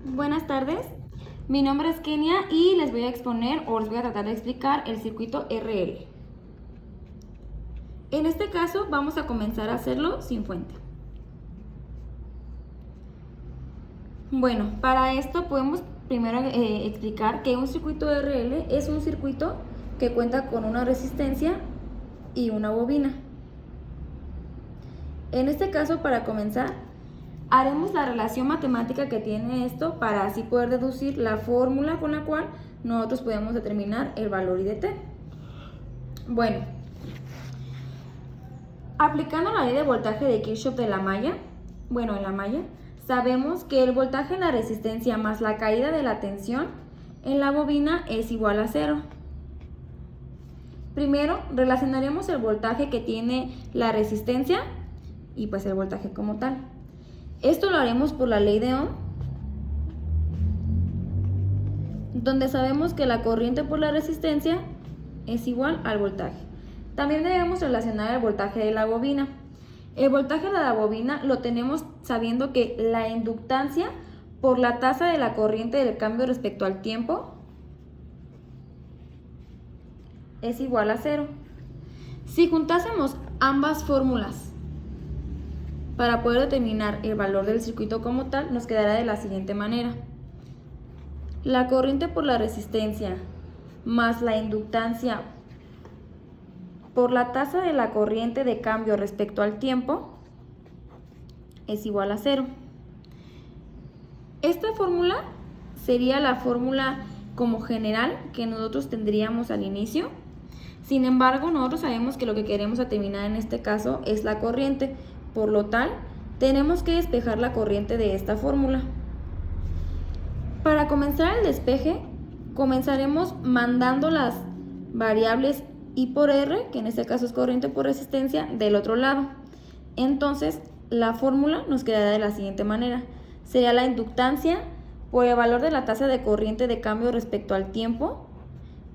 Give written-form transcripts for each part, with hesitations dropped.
Buenas tardes, mi nombre es Kenia y les voy a exponer o les voy a tratar de explicar el circuito RL. En este caso vamos a comenzar a hacerlo sin fuente. Bueno, para esto podemos primero explicar que un circuito RL es un circuito que cuenta con una resistencia y una bobina. En este caso, para comenzar, haremos la relación matemática que tiene esto para así poder deducir la fórmula con la cual nosotros podemos determinar el valor I de t. Bueno, aplicando la ley de voltaje de Kirchhoff de la malla, en la malla, sabemos que el voltaje en la resistencia más la caída de la tensión en la bobina es igual a 0. Primero, relacionaremos el voltaje que tiene la resistencia y pues el voltaje como tal. Esto lo haremos por la ley de Ohm, donde sabemos que la corriente por la resistencia es igual al voltaje. También debemos relacionar el voltaje de la bobina. El voltaje de la bobina lo tenemos sabiendo que la inductancia por la tasa de la corriente del cambio respecto al tiempo es igual a 0. Si juntásemos ambas fórmulas para poder determinar el valor del circuito como tal, nos quedará de la siguiente manera. La corriente por la resistencia más la inductancia por la tasa de la corriente de cambio respecto al tiempo es igual a 0. Esta fórmula sería la fórmula como general que nosotros tendríamos al inicio. Sin embargo, nosotros sabemos que lo que queremos determinar en este caso es la corriente. Por lo tal, tenemos que despejar la corriente de esta fórmula. Para comenzar el despeje, comenzaremos mandando las variables I por R, que en este caso es corriente por resistencia, del otro lado. Entonces, la fórmula nos quedará de la siguiente manera. Sería la inductancia por el valor de la tasa de corriente de cambio respecto al tiempo,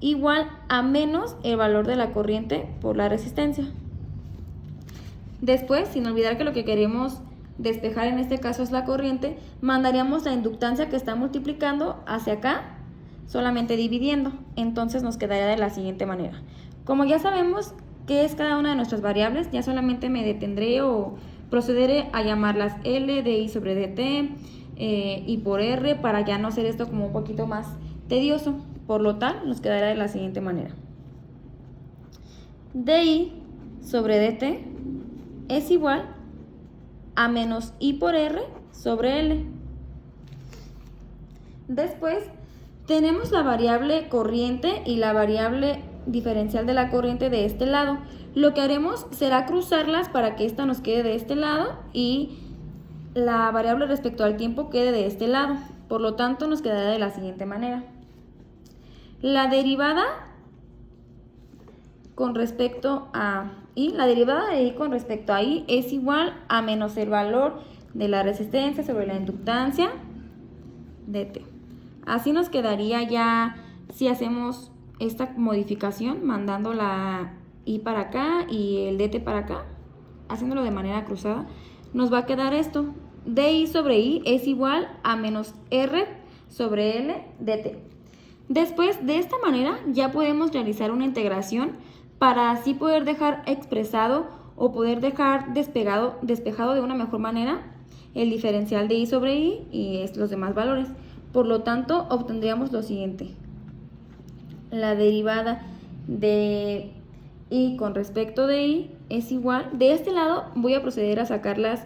igual a menos el valor de la corriente por la resistencia. Después, sin olvidar que lo que queremos despejar en este caso es la corriente, mandaríamos la inductancia que está multiplicando hacia acá, solamente dividiendo. Entonces nos quedaría de la siguiente manera. Como ya sabemos qué es cada una de nuestras variables, ya solamente me detendré o procederé a llamarlas L de I sobre dt, I por R, para ya no hacer esto como un poquito más tedioso. Por lo tal, nos quedará de la siguiente manera. DI sobre dt es igual a menos I por R sobre L. Después tenemos la variable corriente y la variable diferencial de la corriente de este lado. Lo que haremos será cruzarlas para que esta nos quede de este lado y la variable respecto al tiempo quede de este lado. Por lo tanto, nos quedará de la siguiente manera. La derivada con respecto a I, la derivada de I con respecto a I es igual a menos el valor de la resistencia sobre la inductancia dt. Así nos quedaría ya si hacemos esta modificación mandando la I para acá y el dt para acá, haciéndolo de manera cruzada, nos va a quedar esto. DI sobre I es igual a menos R sobre L dt. Después, de esta manera, ya podemos realizar una integración para así poder dejar expresado o poder dejar despejado de una mejor manera el diferencial de I sobre I y los demás valores. Por lo tanto, obtendríamos lo siguiente. La derivada de I con respecto de I es igual. De este lado voy a proceder a sacar las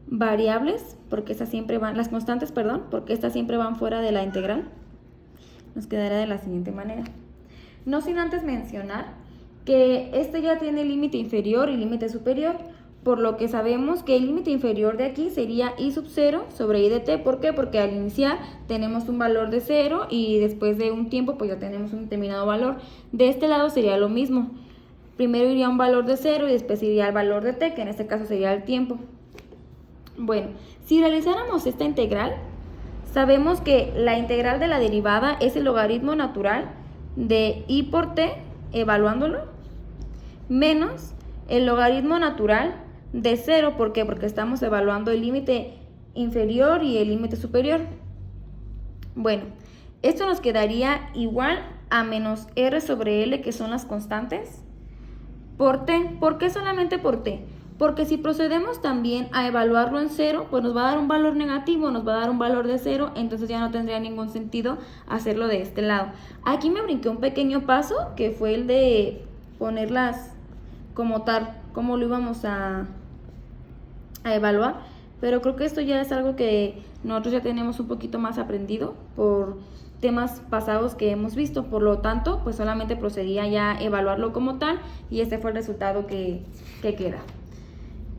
variables, porque estas siempre van, las constantes, perdón, porque estas siempre van fuera de la integral. Nos quedará de la siguiente manera. No sin antes mencionar que este ya tiene límite inferior y límite superior, por lo que sabemos que el límite inferior de aquí sería I sub 0 sobre I de t. ¿Por qué? Porque al iniciar tenemos un valor de 0 y después de un tiempo pues ya tenemos un determinado valor. De este lado sería lo mismo. Primero iría un valor de 0 y después iría el valor de t, que en este caso sería el tiempo. Bueno, si realizáramos esta integral, sabemos que la integral de la derivada es el logaritmo natural de I por t, evaluándolo, menos el logaritmo natural de 0. ¿Por qué? Porque estamos evaluando el límite inferior y el límite superior. Bueno, esto nos quedaría igual a menos R sobre L, que son las constantes, por T. ¿Por qué solamente por T? Porque si procedemos también a evaluarlo en cero, pues nos va a dar un valor negativo, nos va a dar un valor de cero, entonces ya no tendría ningún sentido hacerlo de este lado. Aquí me brinqué un pequeño paso, que fue el de ponerlas como tal, como lo íbamos a evaluar, pero creo que esto ya es algo que nosotros ya tenemos un poquito más aprendido por temas pasados que hemos visto, por lo tanto, pues solamente procedía ya a evaluarlo como tal y este fue el resultado que queda.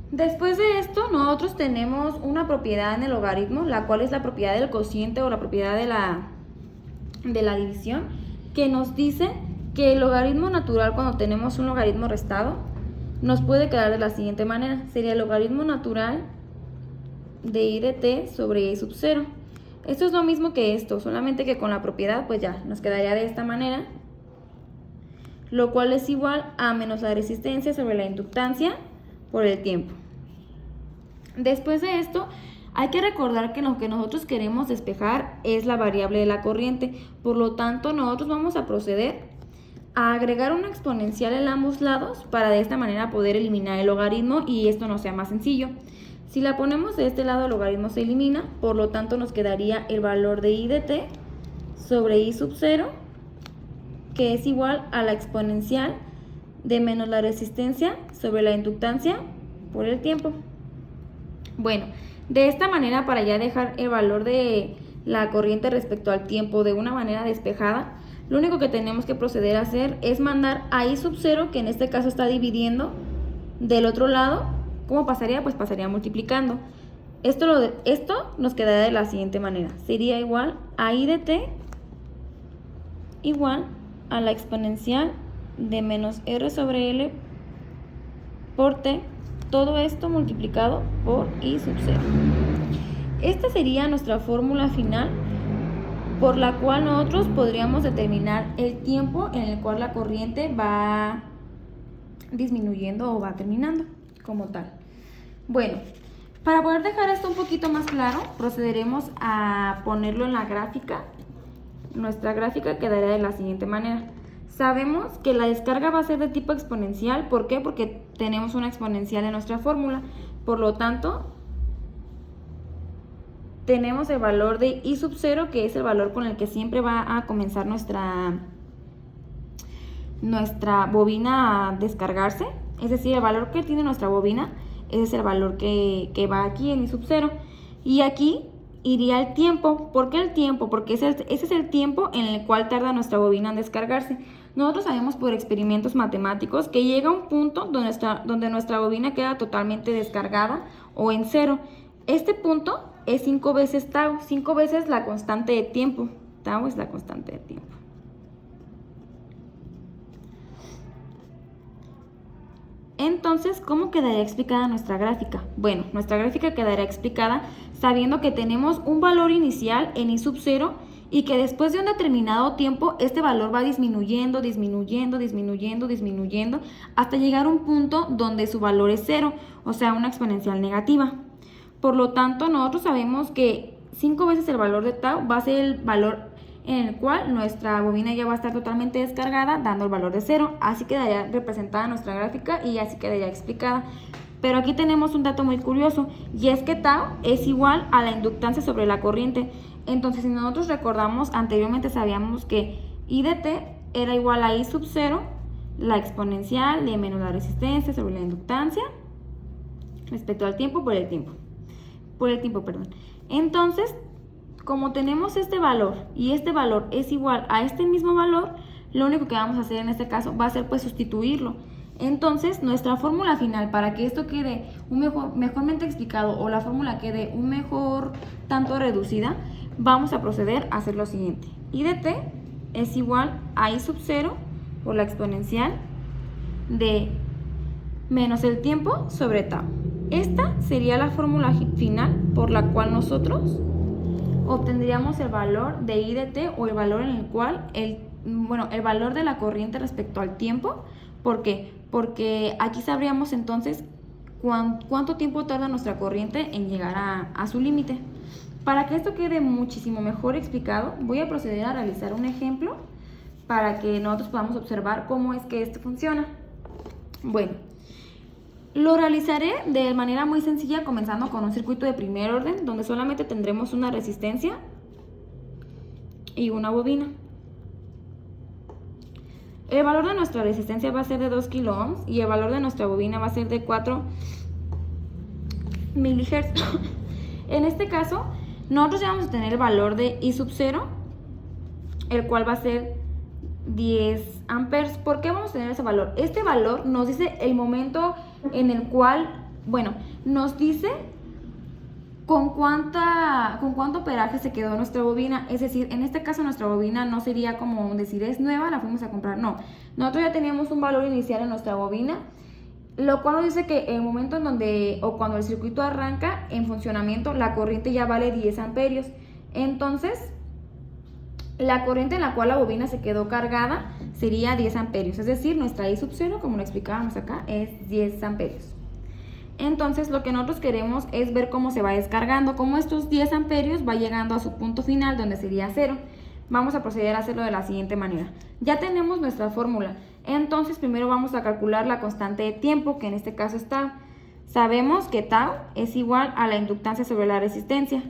Después de esto, nosotros tenemos una propiedad en el logaritmo, la cual es la propiedad del cociente o la propiedad de la división, que nos dice que el logaritmo natural, cuando tenemos un logaritmo restado, nos puede quedar de la siguiente manera. Sería el logaritmo natural de i de t sobre i sub 0. Esto es lo mismo que esto, solamente que con la propiedad, pues ya, nos quedaría de esta manera, lo cual es igual a menos la resistencia sobre la inductancia por el tiempo. Después de esto, hay que recordar que lo que nosotros queremos despejar es la variable de la corriente, por lo tanto nosotros vamos a proceder a agregar una exponencial en ambos lados para de esta manera poder eliminar el logaritmo y esto no sea más sencillo. Si la ponemos de este lado, el logaritmo se elimina, por lo tanto nos quedaría el valor de i de t sobre i sub 0, que es igual a la exponencial de menos la resistencia sobre la inductancia por el tiempo. Bueno, de esta manera, para ya dejar el valor de la corriente respecto al tiempo de una manera despejada, lo único que tenemos que proceder a hacer es mandar a i sub 0, que en este caso está dividiendo del otro lado. ¿Cómo pasaría? Pues pasaría multiplicando. Esto nos quedaría de la siguiente manera. Sería igual a i de t igual a la exponencial de menos r sobre l por t, todo esto multiplicado por i sub 0. Esta sería nuestra fórmula final por la cual nosotros podríamos determinar el tiempo en el cual la corriente va disminuyendo o va terminando como tal. Bueno, para poder dejar esto un poquito más claro, procederemos a ponerlo en la gráfica. Nuestra gráfica quedaría de la siguiente manera. Sabemos que la descarga va a ser de tipo exponencial. ¿Por qué? Porque tenemos una exponencial en nuestra fórmula. Por lo tanto, tenemos el valor de i sub 0, que es el valor con el que siempre va a comenzar nuestra bobina a descargarse. Es decir, el valor que tiene nuestra bobina, ese es el valor que va aquí en i sub 0. Y aquí iría el tiempo. ¿Por qué el tiempo? Porque ese es el tiempo en el cual tarda nuestra bobina en descargarse. Nosotros sabemos por experimentos matemáticos que llega un punto donde nuestra bobina queda totalmente descargada o en cero. Este punto es 5 veces tau, 5 veces la constante de tiempo. Tau es la constante de tiempo. Entonces, ¿cómo quedaría explicada nuestra gráfica? Bueno, nuestra gráfica quedaría explicada sabiendo que tenemos un valor inicial en i sub 0 y que después de un determinado tiempo este valor va disminuyendo, disminuyendo, disminuyendo, disminuyendo hasta llegar a un punto donde su valor es 0, o sea, una exponencial negativa. Por lo tanto, nosotros sabemos que 5 veces el valor de tau va a ser el valor en el cual nuestra bobina ya va a estar totalmente descargada, dando el valor de 0. Así quedaría representada nuestra gráfica y así quedaría explicada. Pero aquí tenemos un dato muy curioso, y es que tau es igual a la inductancia sobre la corriente. Entonces, si nosotros recordamos, anteriormente sabíamos que i de t era igual a i sub 0, la exponencial de menos la resistencia sobre la inductancia, respecto al tiempo por el tiempo. Entonces, como tenemos este valor y este valor es igual a este mismo valor, lo único que vamos a hacer en este caso va a ser pues sustituirlo. Entonces, nuestra fórmula final, para que esto quede mejormente explicado o la fórmula quede un mejor tanto reducida, vamos a proceder a hacer lo siguiente. I de t es igual a i sub 0 por la exponencial de menos el tiempo sobre tau. Esta sería la fórmula final por la cual nosotros obtendríamos el valor de i de t o el valor en el cual el valor de la corriente respecto al tiempo. ¿Por qué? Porque aquí sabríamos entonces cuánto tiempo tarda nuestra corriente en llegar a su límite. Para que esto quede muchísimo mejor explicado, voy a proceder a realizar un ejemplo para que nosotros podamos observar cómo es que esto funciona. Bueno, lo realizaré de manera muy sencilla, comenzando con un circuito de primer orden, donde solamente tendremos una resistencia y una bobina. El valor de nuestra resistencia va a ser de 2 kilo ohms y el valor de nuestra bobina va a ser de 4 milihertz. En este caso, nosotros ya vamos a tener el valor de I sub 0, el cual va a ser 10 amperes. ¿Por qué vamos a tener ese valor? Este valor nos dice el momento en el cual, bueno, nos dice con cuánto amperaje se quedó nuestra bobina. Es decir, en este caso nuestra bobina no sería como decir es nueva, la fuimos a comprar. No, nosotros ya teníamos un valor inicial en nuestra bobina, lo cual nos dice que el momento en donde o cuando el circuito arranca en funcionamiento, la corriente ya vale 10 amperios. Entonces, la corriente en la cual la bobina se quedó cargada sería 10 amperios. Es decir, nuestra I sub 0, como lo explicábamos acá, es 10 amperios. Entonces, lo que nosotros queremos es ver cómo se va descargando, cómo estos 10 amperios va llegando a su punto final, donde sería 0. Vamos a proceder a hacerlo de la siguiente manera. Ya tenemos nuestra fórmula. Entonces, primero vamos a calcular la constante de tiempo, que en este caso es tau. Sabemos que tau es igual a la inductancia sobre la resistencia.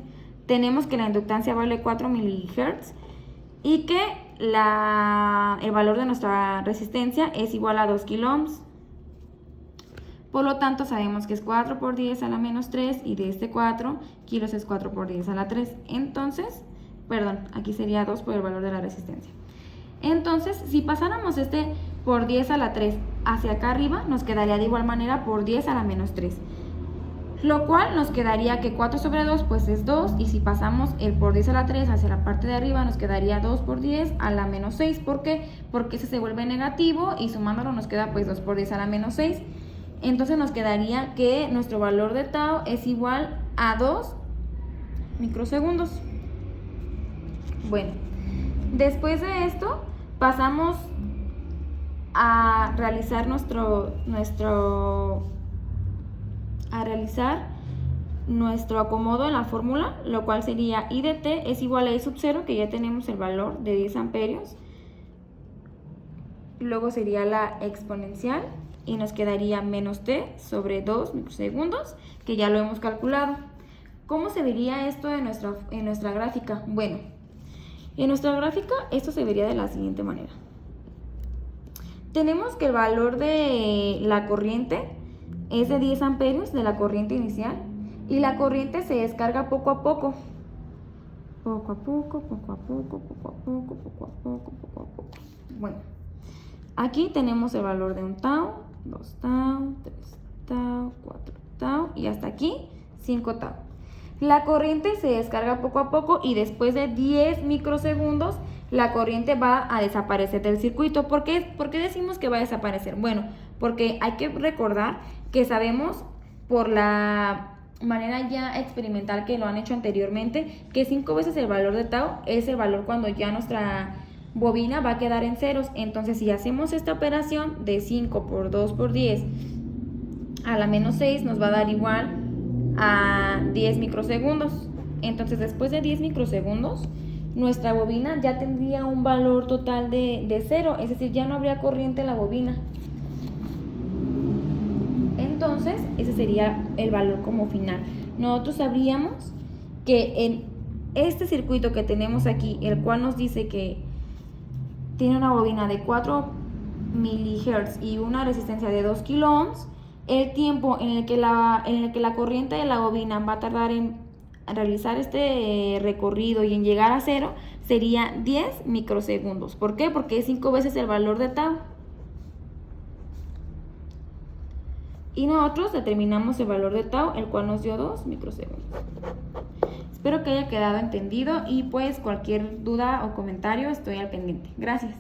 Tenemos que la inductancia vale 4 milihertz y que el valor de nuestra resistencia es igual a 2 kilo ohms. Por lo tanto, sabemos que es 4 por 10 a la menos 3 y de este 4 kilos es 4 por 10 a la 3. Entonces, perdón, aquí sería 2 por el valor de la resistencia. Entonces, si pasáramos este por 10 a la 3 hacia acá arriba, nos quedaría de igual manera por 10 a la menos 3. Lo cual nos quedaría que 4 sobre 2 pues es 2, y si pasamos el por 10 a la 3 hacia la parte de arriba nos quedaría 2 por 10 a la menos 6. ¿Por qué? Porque ese se vuelve negativo y sumándolo nos queda pues 2 por 10 a la menos 6. Entonces nos quedaría que nuestro valor de tau es igual a 2 microsegundos. Bueno, después de esto pasamos a realizar nuestro acomodo en la fórmula, lo cual sería I de t es igual a I sub 0, que ya tenemos el valor de 10 amperios. Luego sería la exponencial y nos quedaría menos t sobre 2 microsegundos, que ya lo hemos calculado. ¿Cómo se vería esto en nuestra gráfica? Bueno, en nuestra gráfica esto se vería de la siguiente manera. Tenemos que el valor de la corriente es de 10 amperios de la corriente inicial y la corriente se descarga poco a poco. Poco a poco, poco a poco, poco a poco, poco a poco, poco a poco. Bueno, aquí tenemos el valor de 1 tau, 2 tau, 3 tau, 4 tau y hasta aquí 5 tau. La corriente se descarga poco a poco y después de 10 microsegundos la corriente va a desaparecer del circuito. ¿Por qué decimos que va a desaparecer? Bueno, porque hay que recordar que sabemos por la manera ya experimental que lo han hecho anteriormente que 5 veces el valor de tau es el valor cuando ya nuestra bobina va a quedar en ceros. Entonces, si hacemos esta operación de 5 por 2 por 10 a la menos 6 nos va a dar igual a 10 microsegundos. Entonces, después de 10 microsegundos nuestra bobina ya tendría un valor total de 0, es decir, ya no habría corriente en la bobina. Entonces, ese sería el valor como final. Nosotros sabríamos que en este circuito que tenemos aquí, el cual nos dice que tiene una bobina de 4 milihertz y una resistencia de 2 kilo ohms, el tiempo en el que la corriente de la bobina va a tardar en realizar este recorrido y en llegar a 0 sería 10 microsegundos. ¿Por qué? Porque es 5 veces el valor de tau. Y nosotros determinamos el valor de tau, el cual nos dio 2 microsegundos. Espero que haya quedado entendido y pues cualquier duda o comentario estoy al pendiente. Gracias.